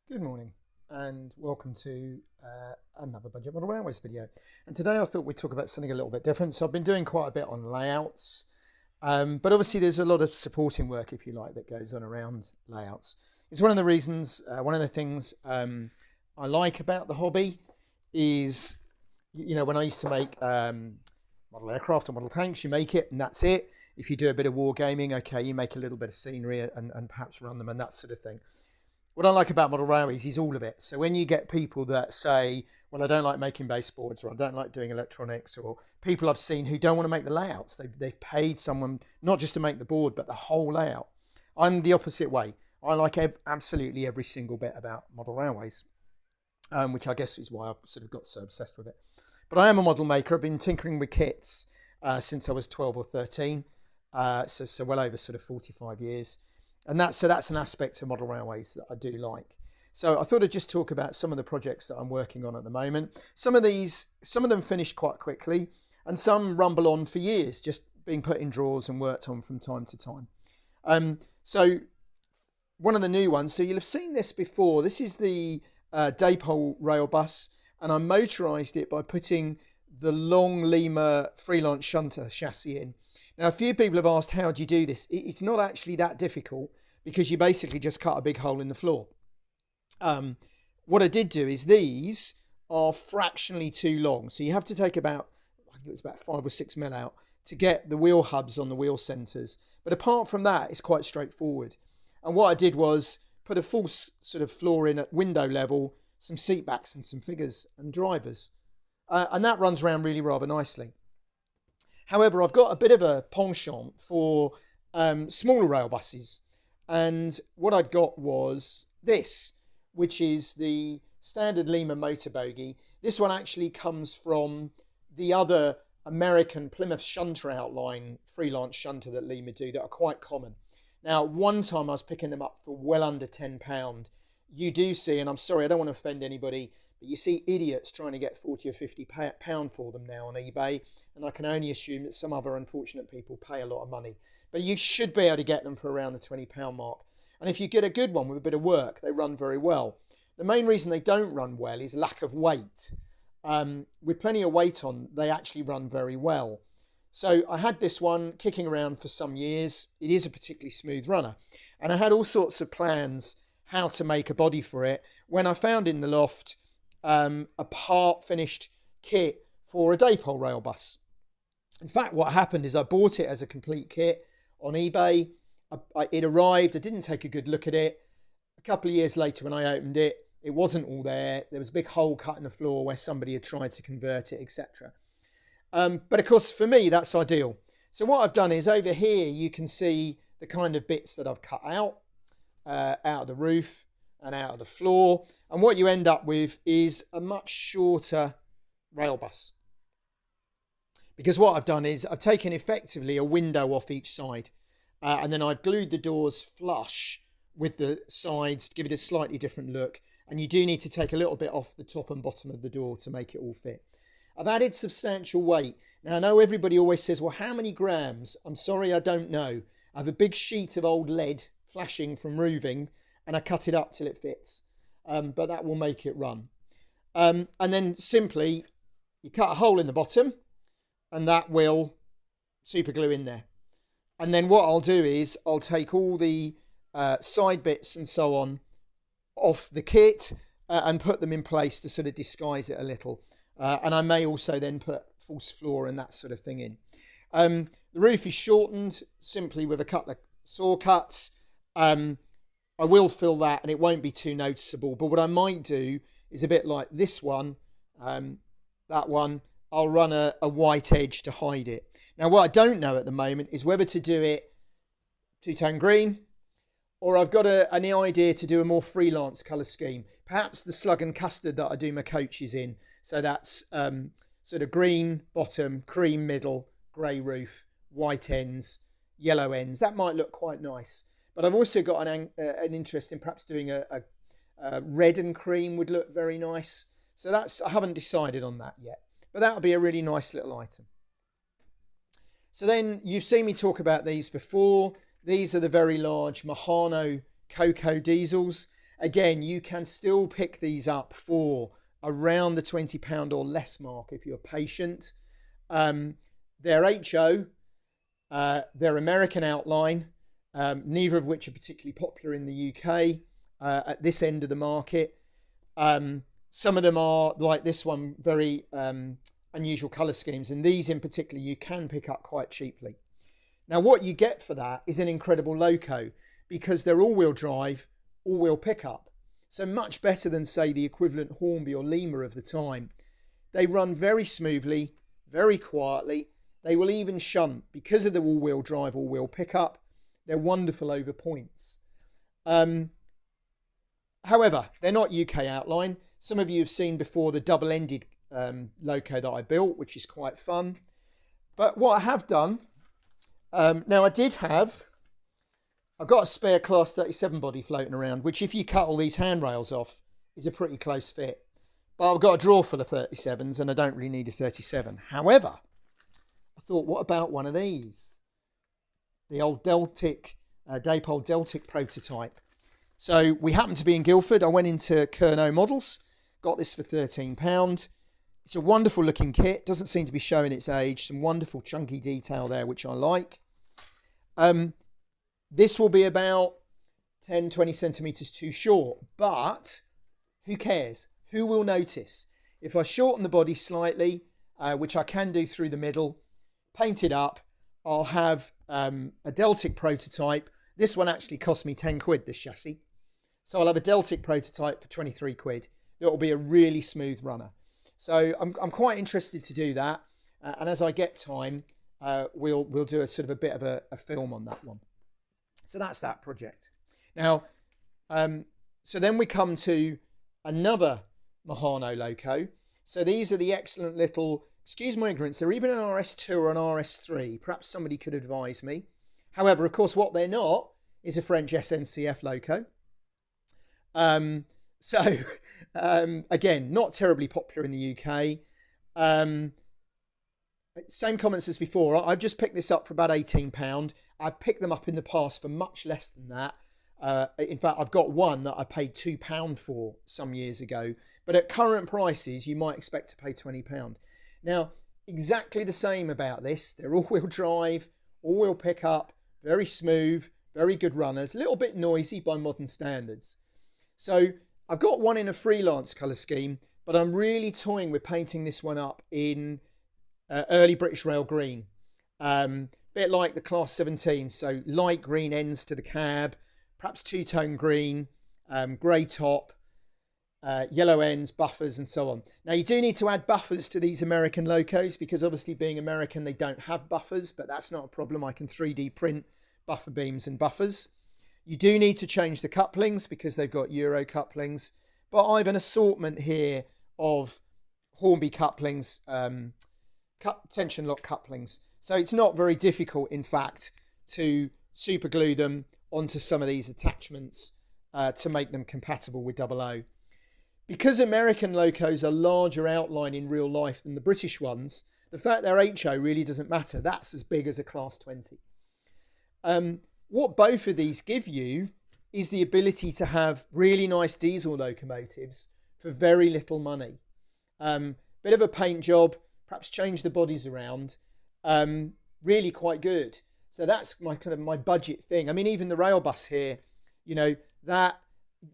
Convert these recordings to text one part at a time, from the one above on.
Good morning and welcome to another Budget Model Railways video. And today I thought we'd talk about something a little bit different. So I've been doing quite a bit on layouts, but obviously there's a lot of supporting work, if you like, that goes on around layouts. It's one of the reasons, one of the things I like about the hobby is, when I used to make model aircraft or model tanks, you make it and that's it. If you do a bit of wargaming, okay, you make a little bit of scenery and perhaps run them and that sort of thing. What I like about model railways is all of it. So when you get people that say, well, I don't like making baseboards, or I don't like doing electronics, or people I've seen who don't want to make the layouts, they've paid someone not just to make the board, but the whole layout. I'm the opposite way. I like absolutely every single bit about model railways, which I guess is why I've sort of got so obsessed with it. But I am a model maker. I've been tinkering with kits since I was 12 or 13, so well over sort of 45 years. And that's an aspect of model railways that I do like. So I thought I'd just talk about some of the projects that I'm working on at the moment. Some of them finish quite quickly, and some rumble on for years, just being put in drawers and worked on from time to time. So one of the new ones, so you'll have seen this before. This is the Dapol rail bus, and I motorised it by putting the long lemur freelance shunter chassis in. Now, a few people have asked, how do you do this? It's not actually that difficult because you basically just cut a big hole in the floor. What I did do is these are fractionally too long. So you have to take about, I think it was about 5 or 6 mil out to get the wheel hubs on the wheel centres. But apart from that, it's quite straightforward. And what I did was put a full sort of floor in at window level, some seat backs and some figures and drivers. And that runs around really rather nicely. However, I've got a bit of a penchant for smaller rail buses. And what I'd got was this, which is the standard Lima motor bogie. This one actually comes from the other American Plymouth shunter outline, freelance shunter that Lima do that are quite common. Now, one time I was picking them up for well under £10. You do see, and I'm sorry, I don't want to offend anybody, but you see idiots trying to get 40 or 50 pound for them now on eBay, and I can only assume that some other unfortunate people pay a lot of money. But you should be able to get them for around the £20 mark. And if you get a good one with a bit of work, they run very well. The main reason they don't run well is lack of weight. With plenty of weight on, they actually run very well. So I had this one kicking around for some years. It is a particularly smooth runner. And I had all sorts of plans how to make a body for it when I found in the loft a part finished kit for a Dapol rail bus. In fact, what happened is I bought it as a complete kit on eBay. It arrived. I didn't take a good look at it. A couple of years later when I opened it, it wasn't all there. There was a big hole cut in the floor where somebody had tried to convert it, etc. But of course, for me, that's ideal. So what I've done is over here, you can see the kind of bits that I've cut out of the roof and out of the floor. And what you end up with is a much shorter rail bus. Because what I've done is I've taken effectively a window off each side. And then I've glued the doors flush with the sides to give it a slightly different look. And you do need to take a little bit off the top and bottom of the door to make it all fit. I've added substantial weight. Now, I know everybody always says, well, how many grams? I'm sorry, I don't know. I have a big sheet of old lead flashing from roofing, and I cut it up till it fits. But that will make it run. And then simply, you cut a hole in the bottom, and that will super glue in there. And then what I'll do is I'll take all the side bits and so on off the kit and put them in place to sort of disguise it a little. And I may also then put false floor and that sort of thing in. The roof is shortened simply with a couple of saw cuts. I will fill that and it won't be too noticeable. But what I might do is a bit like this one, that one, I'll run a white edge to hide it. Now, what I don't know at the moment is whether to do it two-tone green, or I've got an idea to do a more freelance colour scheme. Perhaps the slug and custard that I do my coaches in. So that's sort of green bottom, cream middle, grey roof, white ends, yellow ends. That might look quite nice. But I've also got an interest in perhaps doing a red and cream would look very nice. So I haven't decided on that yet. But that would be a really nice little item. So then you've seen me talk about these before. These are the very large Mehano Cocoa diesels. again, you can still pick these up for around the £20 or less mark if you're patient. They're HO, they're American outline, neither of which are particularly popular in the UK at this end of the market. Some of them are, like this one, very unusual colour schemes, and these in particular you can pick up quite cheaply. Now what you get for that is an incredible loco, because they're all-wheel drive, all-wheel pickup. So much better than, say, the equivalent Hornby or Lima of the time. They run very smoothly, very quietly. They will even shunt because of the all-wheel drive, all-wheel pickup. They're wonderful over points. However, they're not UK outline. Some of you have seen before the double-ended loco that I built, which is quite fun. But what I have done, now I've got a spare Class 37 body floating around, which if you cut all these handrails off is a pretty close fit. But I've got a drawer for the 37s and I don't really need a 37. However, I thought, what about one of these? The old Deltic, Dapol Deltic prototype. So we happened to be in Guildford. I went into Kerno Models, got this for £13. It's a wonderful looking kit. Doesn't seem to be showing its age. Some wonderful chunky detail there, which I like. This will be about 10, 20 centimetres too short, but who cares? Who will notice? If I shorten the body slightly, which I can do through the middle, paint it up, I'll have a Deltic prototype. This one actually cost me 10 quid, this chassis. So I'll have a Deltic prototype for 23 quid. It will be a really smooth runner. So I'm quite interested to do that. And as I get time, we'll do a sort of a bit of a film on that one. So that's that project. Now, so then we come to another Mehano loco. So these are the excellent little, excuse my ignorance, they're even an RS2 or an RS3. Perhaps somebody could advise me. However, of course, what they're not is a French SNCF loco. Again, not terribly popular in the UK. Same comments as before. I've just picked this up for about £18. I've picked them up in the past for much less than that. In fact, I've got one that I paid £2 for some years ago. But at current prices, you might expect to pay £20. Now, exactly the same about this. They're all-wheel drive, all-wheel pickup, very smooth, very good runners, a little bit noisy by modern standards. So I've got one in a freelance colour scheme, but I'm really toying with painting this one up in early British Rail green. Bit like the Class 17, so light green ends to the cab, perhaps two-tone green, grey top, yellow ends, buffers and so on. Now you do need to add buffers to these American locos because obviously being American they don't have buffers, but that's not a problem. I can 3D print buffer beams and buffers. You do need to change the couplings because they've got Euro couplings, but I have an assortment here of Hornby couplings, tension lock couplings. So it's not very difficult, in fact, to super glue them onto some of these attachments to make them compatible with AA. Because American locos are larger outline in real life than the British ones, the fact they're HO really doesn't matter. That's as big as a Class 20. What both of these give you is the ability to have really nice diesel locomotives for very little money. Bit of a paint job, perhaps change the bodies around. Really quite good. So that's my budget thing. I mean, even the rail bus here, you know, that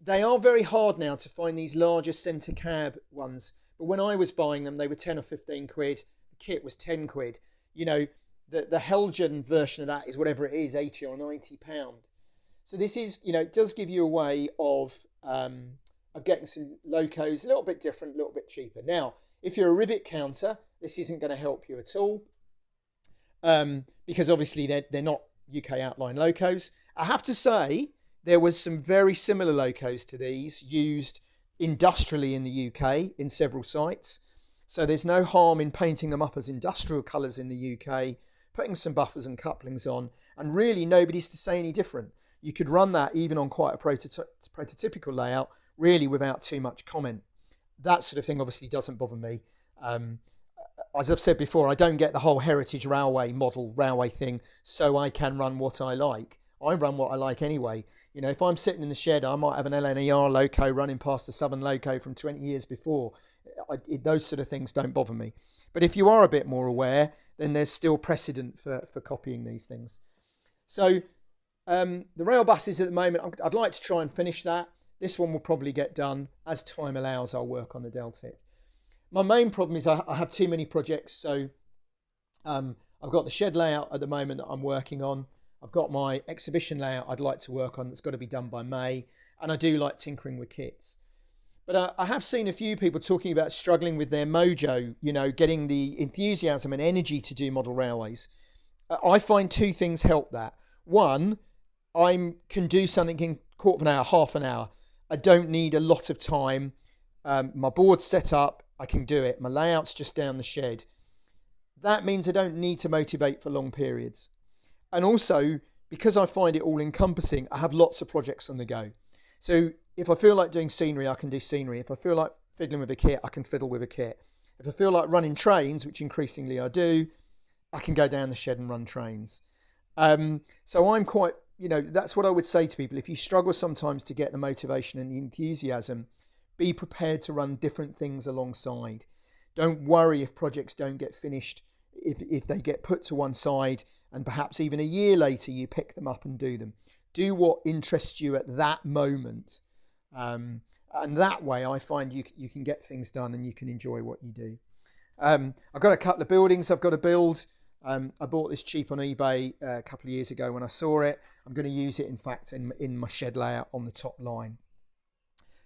they are very hard now to find these larger centre cab ones. But when I was buying them, they were 10 or 15 quid. The kit was 10 quid. You know, the Helgen version of that is whatever it is, 80 or 90 pound. So this is, you know, it does give you a way of getting some locos a little bit different, a little bit cheaper. Now, if you're a rivet counter, this isn't going to help you at all. Because obviously they're not UK outline locos. I have to say, there was some very similar locos to these used industrially in the UK in several sites. So there's no harm in painting them up as industrial colours in the UK, putting some buffers and couplings on, and really nobody's to say any different. You could run that even on quite a prototypical layout, really without too much comment. That sort of thing obviously doesn't bother me. As I've said before, I don't get the whole heritage railway model railway thing, so I can run what I like. I run what I like anyway. You know, if I'm sitting in the shed, I might have an LNER loco running past the Southern loco from 20 years before. Those sort of things don't bother me. But if you are a bit more aware, then there's still precedent for copying these things. So the rail buses at the moment, I'd like to try and finish that. This one will probably get done. As time allows, I'll work on the Deltic. My main problem is I have too many projects. So I've got the shed layout at the moment that I'm working on. I've got my exhibition layout I'd like to work on that's got to be done by May. And I do like tinkering with kits. But I have seen a few people talking about struggling with their mojo, you know, getting the enthusiasm and energy to do model railways. I find two things help that. One, I can do something in a quarter of an hour, half an hour. I don't need a lot of time. My board's set up, I can do it. My layout's just down the shed. That means I don't need to motivate for long periods. And also, because I find it all encompassing, I have lots of projects on the go. So if I feel like doing scenery, I can do scenery. If I feel like fiddling with a kit, I can fiddle with a kit. If I feel like running trains, which increasingly I do, I can go down the shed and run trains. So I'm quite, you know, that's what I would say to people. If you struggle sometimes to get the motivation and the enthusiasm, be prepared to run different things alongside. Don't worry if projects don't get finished, if they get put to one side and perhaps even a year later you pick them up and do them. Do what interests you at that moment. And that way I find you can get things done and you can enjoy what you do. I've got a couple of buildings I've got to build. I bought this cheap on eBay a couple of years ago when I saw it. I'm going to use it, in fact, in my shed layout on the top line.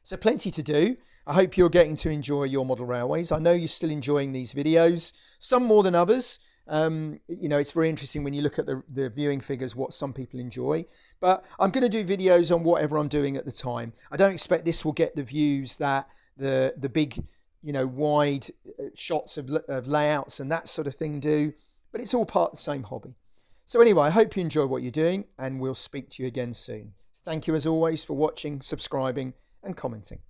So plenty to do. I hope you're getting to enjoy your model railways. I know you're still enjoying these videos, some more than others. You know, it's very interesting when you look at the viewing figures, what some people enjoy. But I'm going to do videos on whatever I'm doing at the time. I don't expect this will get the views that the big, you know, wide shots of layouts and that sort of thing do. But it's all part of the same hobby. So anyway, I hope you enjoy what you're doing and we'll speak to you again soon. Thank you as always for watching, subscribing and commenting.